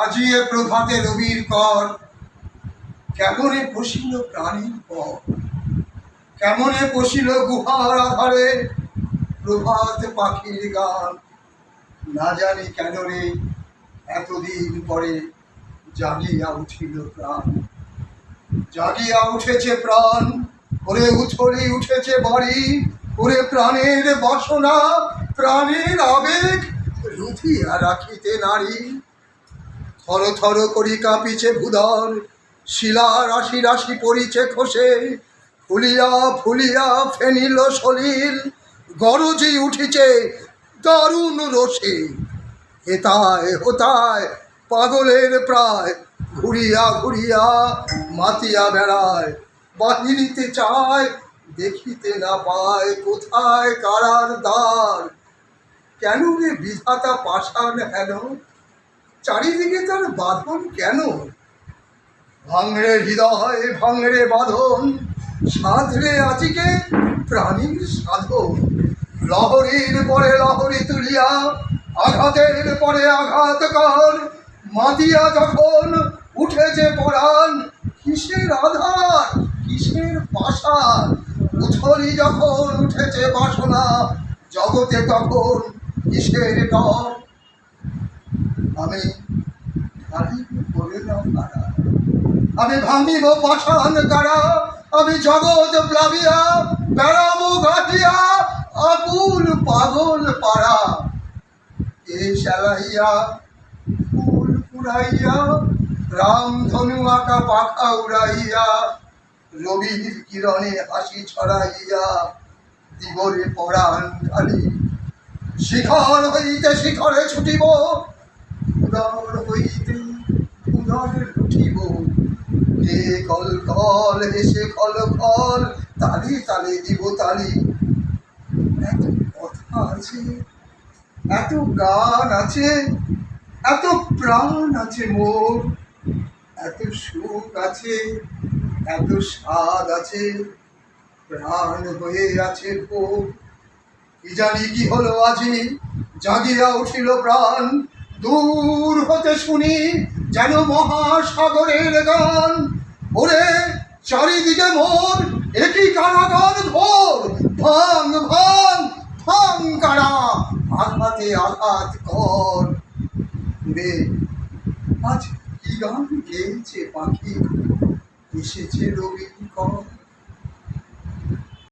আজি এ প্রভাতে রবির কর, কেমনে পশিল প্রাণীর পর, কেমনে পশিল গুহার আধারে প্রভাত পাখির গান। না জানি কেন রে এতদিন পরে জাগিয়া উঠিল প্রাণ, জাগিয়া উঠেছে প্রাণ। ওরে উথলি উঠেছে বাড়ি, ওরে প্রাণের বাসনা, প্রাণের আবেগ রুধিয়া রাখিতে নারী। থর থর করি কাঁপিছে ভূধর, শিলা রাশি রাশি পড়িছে খসে, ফুলিয়া ফুলিয়া ফেনিল সলিল, গরজি উঠিছে দারুণ রসে। হেতায় হোতায় পাগলের প্রায়, ঘুরিয়া ঘুরিয়া মাতিয়া বেড়ায়। বাহিরিতে চায় দেখিতে না পায়, কোথায় কারার দ্বার। কেন রে বিধাতা পাষাণ হেন, চারিদিকে তার বাঁধন কেন? ভাঙড়ে হৃদয় ভাঙড়ে বাঁধন, সাঁতরে আজিকে প্রাণীর সাধন। লহরীর পরে লহরী তুলিয়া, আঘাতের পরে আঘাত কর। মাতিয়া যখন উঠেছে পরাণ, কিসের আধার কিসের পাষাণ। উথলি যখন উঠেছে বাসনা, জগতে তখন কিসের ডর। আমি ঢালিব করিলাম কারা, আমি ভাঙিব পাষাণ কারা। আমি জগৎ প্লাবিয়া বেড়াবো গাহিয়া, আকুল পাগল পাড়া। কে সেলাইয়া ফুল পুরাইয়া, রামধনু আঁকা পাখা উড়াইয়া, রবির কিরণে হাসি ছড়াইয়া দিবরে পরাণ ঢালি। শিখর হইতে শিখরে ছুটিব, উদর হইতে উদরে লুটিব। কে কল কল এসে খল খল, তালি তালে দিব তালি। এত কথা আছে, এত গান আছে, এত প্রাণ আছে মোর, এত সুখ আছে, এত স্বাদ আছে, প্রাণ হয়ে আছে ভোর। কি জানি কি হলো আজি, জাগিয়া উঠিল প্রাণ। দূর হতে শুনি যেন মহাসাগরের গান। ওরে চারিদিকে মোর একই কারাগার ঘোর, ভাঙ ভাঙ ভাঙ কারা, আঘাতে আঘাত কর। রে আজ কি গান গেয়েছে পাখি, এসেছে রবির কর।